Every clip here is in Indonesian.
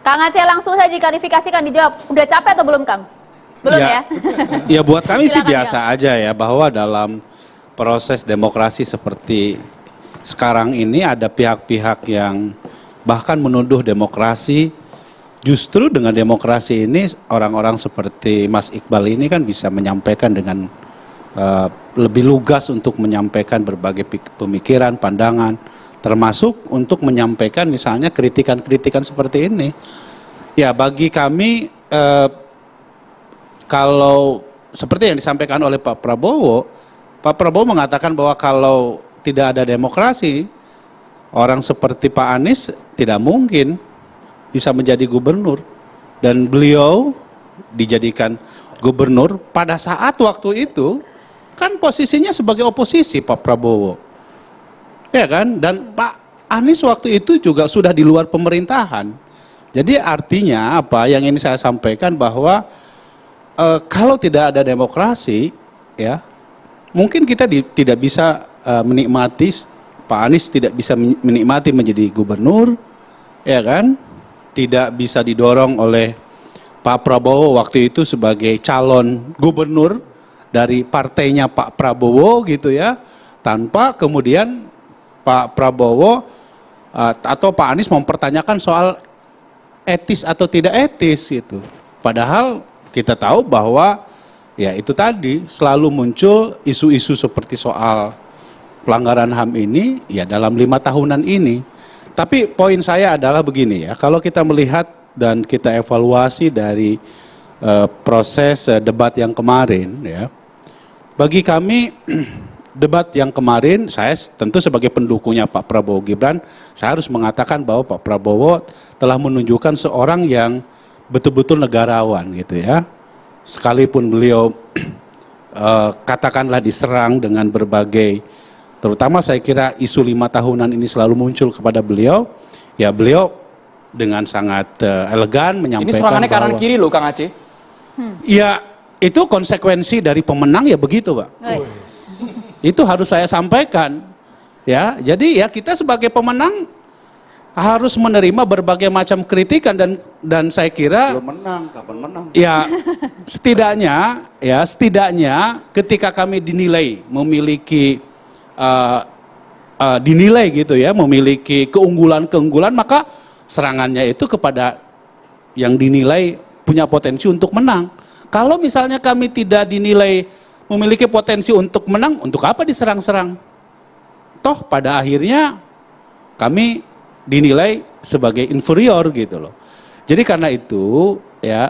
Kang Aceh langsung saja klarifikasikan, dijawab. Udah capek atau belum, Kang? Belum ya? Ya buat kami sih Silakan, biasa aja ya, bahwa dalam proses demokrasi seperti sekarang ini ada pihak-pihak yang bahkan menuduh demokrasi. Justru dengan demokrasi ini orang-orang seperti Mas Iqbal ini kan bisa menyampaikan dengan lebih lugas untuk menyampaikan berbagai pemikiran, pandangan, termasuk untuk menyampaikan misalnya kritikan-kritikan seperti ini. Ya bagi kami kalau seperti yang disampaikan oleh Pak Prabowo mengatakan bahwa kalau tidak ada demokrasi, orang seperti Pak Anies tidak mungkin bisa menjadi gubernur. Dan beliau dijadikan gubernur pada saat waktu itu, kan posisinya sebagai oposisi Pak Prabowo. Ya kan? Dan Pak Anies waktu itu juga sudah di luar pemerintahan. Jadi artinya apa yang ini saya sampaikan bahwa kalau tidak ada demokrasi, ya mungkin kita tidak bisa menikmati, Pak Anies tidak bisa menikmati menjadi gubernur, ya kan? Tidak bisa didorong oleh Pak Prabowo waktu itu sebagai calon gubernur dari partainya Pak Prabowo gitu ya, tanpa kemudian Pak Prabowo atau Pak Anies mempertanyakan soal etis atau tidak etis gitu. Padahal kita tahu bahwa ya itu tadi selalu muncul isu-isu seperti soal pelanggaran HAM ini ya dalam 5 tahunan ini. Tapi poin saya adalah begini ya, kalau kita melihat dan kita evaluasi dari proses debat yang kemarin ya, bagi kami debat yang kemarin saya tentu sebagai pendukungnya Pak Prabowo Gibran, saya harus mengatakan bahwa Pak Prabowo telah menunjukkan seorang yang betul-betul negarawan gitu ya. Sekalipun beliau katakanlah diserang dengan berbagai, terutama saya kira isu 5 tahunan ini selalu muncul kepada beliau, ya beliau dengan sangat elegan menyampaikan. Ini serangannya bahwa, kanan kiri loh Kang Aceh. Ya itu konsekuensi dari pemenang ya begitu Pak. Itu harus saya sampaikan. Ya, jadi ya kita sebagai pemenang harus menerima berbagai macam kritikan dan saya kira belum menang, kapan menang? Ya setidaknya ketika kami dinilai memiliki dinilai gitu ya, memiliki keunggulan, maka serangannya itu kepada yang dinilai punya potensi untuk menang. Kalau misalnya kami tidak dinilai memiliki potensi untuk menang, untuk apa diserang-serang? Toh pada akhirnya kami dinilai sebagai inferior gitu loh. Jadi karena itu ya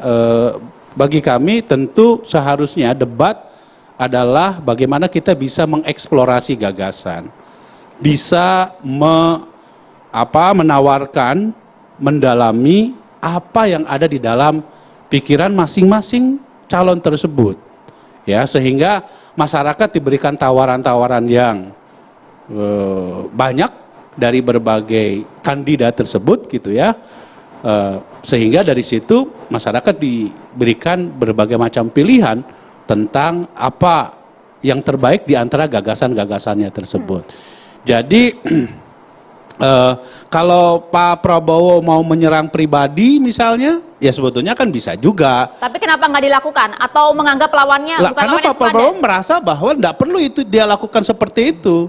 bagi kami tentu seharusnya debat adalah bagaimana kita bisa mengeksplorasi gagasan, bisa menawarkan, mendalami apa yang ada di dalam pikiran masing-masing calon tersebut, ya sehingga masyarakat diberikan tawaran-tawaran yang banyak dari berbagai kandidat tersebut gitu ya, sehingga dari situ masyarakat diberikan berbagai macam pilihan tentang apa yang terbaik di antara gagasan-gagasannya tersebut. Jadi kalau Pak Prabowo mau menyerang pribadi misalnya, ya sebetulnya kan bisa juga. Tapi kenapa nggak dilakukan? Atau menganggap lawannya bukan Karena lawan yang Pak Prabowo merasa bahwa tidak perlu itu dia lakukan seperti itu.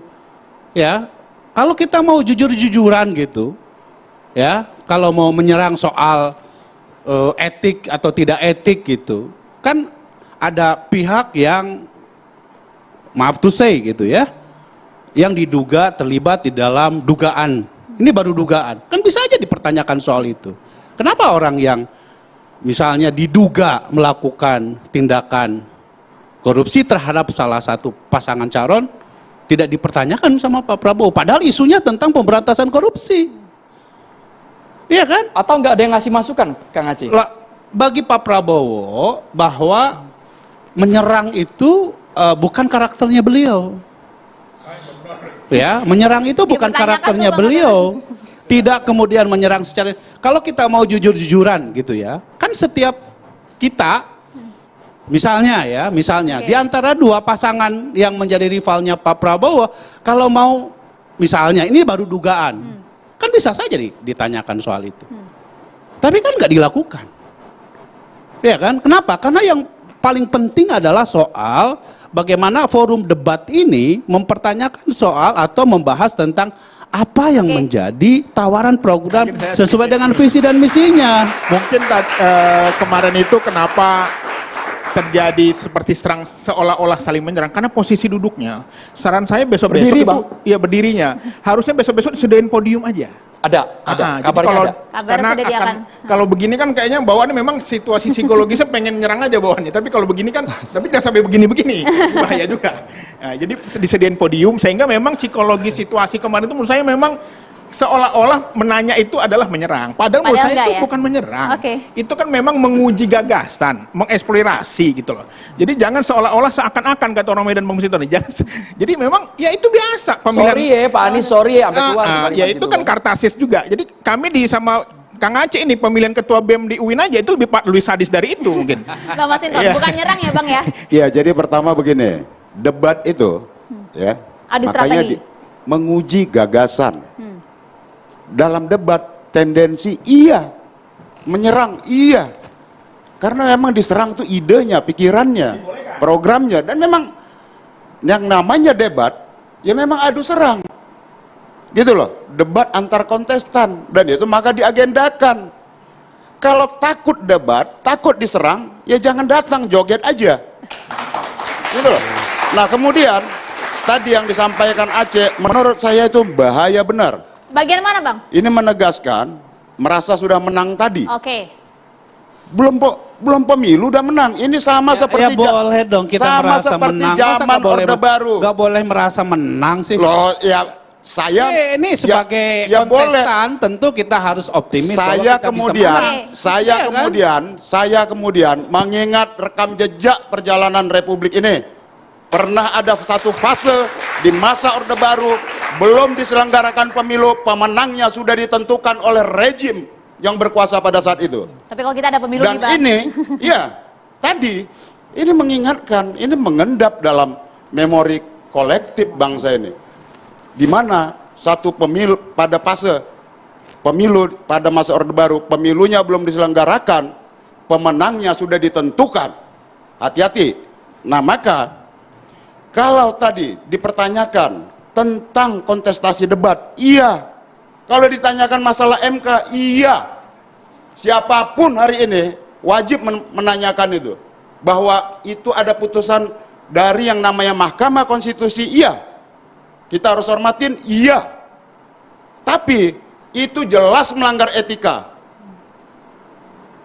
Ya, kalau kita mau jujur-jujuran gitu, ya, kalau mau menyerang soal etik atau tidak etik gitu, kan ada pihak yang maaf to say gitu ya, yang diduga terlibat di dalam dugaan. Ini baru dugaan, kan bisa aja dipertanyakan soal itu. Kenapa orang yang misalnya diduga melakukan tindakan korupsi terhadap salah satu pasangan calon tidak dipertanyakan sama Pak Prabowo, padahal isunya tentang pemberantasan korupsi. Iya kan? Atau nggak ada yang ngasih masukan, Kang Aceh? Bagi Pak Prabowo bahwa menyerang itu bukan karakternya beliau. Ya, menyerang itu bukan karakternya beliau. Tidak kemudian menyerang secara, kalau kita mau jujur-jujuran gitu ya, kan setiap kita misalnya di antara dua pasangan yang menjadi rivalnya Pak Prabowo, kalau mau misalnya ini baru dugaan, kan bisa saja ditanyakan soal itu. Tapi kan nggak dilakukan. Ya kan? Kenapa? Karena yang paling penting adalah soal bagaimana forum debat ini mempertanyakan soal atau membahas tentang apa yang menjadi tawaran program sesuai dengan visi dan misinya. Mungkin kemarin itu kenapa terjadi seperti serang seolah-olah saling menyerang karena posisi duduknya. Saran saya besok-besok Berdiri, itu Bang. ya berdirinya. Harusnya besok-besok disediain podium aja. Ada. Jadi Kabarnya kalau ada. Kabarnya karena sudah diakan. kalau begini kan kayaknya bawaannya memang situasi psikologisnya pengen nyerang aja bawaannya. Tapi kalau begini kan, tapi jangan sampai begini-begini, bahaya juga. Nah, jadi disediain podium sehingga memang psikologi situasi kemarin itu menurut saya memang seolah-olah menanya itu adalah menyerang. Padahal menurut saya enggak itu ya? bukan menyerang. Oke. Itu kan memang menguji gagasan, mengeksplorasi gitu loh. Jadi jangan seolah-olah seakan-akan kata orang Medan Bang Musiton. Jadi memang ya itu biasa pemilihan. Sorry ya Pak Anies, sorry ya sampai keluar. Ya itu kan kartasis juga. Jadi kami sama Kang Aceh ini pemilihan ketua BEM di UIN aja itu lebih sadis dari itu mungkin. Bang Masinton, Iya. bukan nyerang ya Bang ya? Ya, jadi pertama begini, debat itu, ya, Adu makanya strategi. menguji gagasan. Dalam debat tendensi iya, menyerang iya, karena memang diserang tuh idenya, pikirannya, programnya, dan memang yang namanya debat, ya memang adu serang, gitu loh, debat antar kontestan, dan itu maka diagendakan. Kalau takut debat, takut diserang, ya jangan datang, joget aja. Gitu loh. Nah kemudian, tadi yang disampaikan Aceh, menurut saya itu bahaya benar. Bagian mana Bang? Ini menegaskan, merasa sudah menang tadi. Oke. Belum pemilu udah menang. Ini sama seperti boleh dong kita sama merasa seperti menang. Masa zaman Orde Baru. Gak boleh merasa menang sih. Loh, ya saya Ini sebagai ya boleh. kontestan tentu kita harus optimis bahwa Saya kita kemudian, bisa menang. Iya kan? saya kemudian mengingat rekam jejak perjalanan Republik ini. Pernah ada satu fase di masa Orde Baru belum diselenggarakan pemilu, pemenangnya sudah ditentukan oleh rejim yang berkuasa pada saat itu. Tapi kalau kita ada pemilu Dan nih Bang. ini, ya tadi ini mengingatkan, ini mengendap dalam memori kolektif bangsa ini. Di mana satu pemilu pada fase pemilu pada masa Orde Baru, pemilunya belum diselenggarakan, pemenangnya sudah ditentukan. Hati-hati. Nah maka kalau tadi dipertanyakan tentang kontestasi debat, iya. Kalau ditanyakan masalah MK, iya. Siapapun hari ini wajib menanyakan itu. Bahwa itu ada putusan dari yang namanya Mahkamah Konstitusi, iya. Kita harus hormatin, iya. Tapi itu jelas melanggar etika.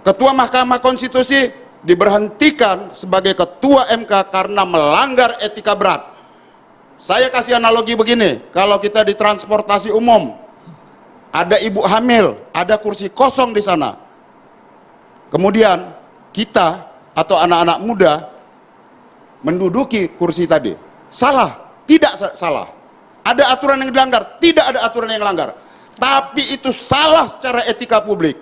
Ketua Mahkamah Konstitusi diberhentikan sebagai ketua MK karena melanggar etika berat. Saya kasih analogi begini, kalau kita di transportasi umum, ada ibu hamil, ada kursi kosong di sana. Kemudian kita atau anak-anak muda menduduki kursi tadi. Salah? Tidak salah. Ada aturan yang dilanggar? Tidak ada aturan yang dilanggar. Tapi itu salah secara etika publik.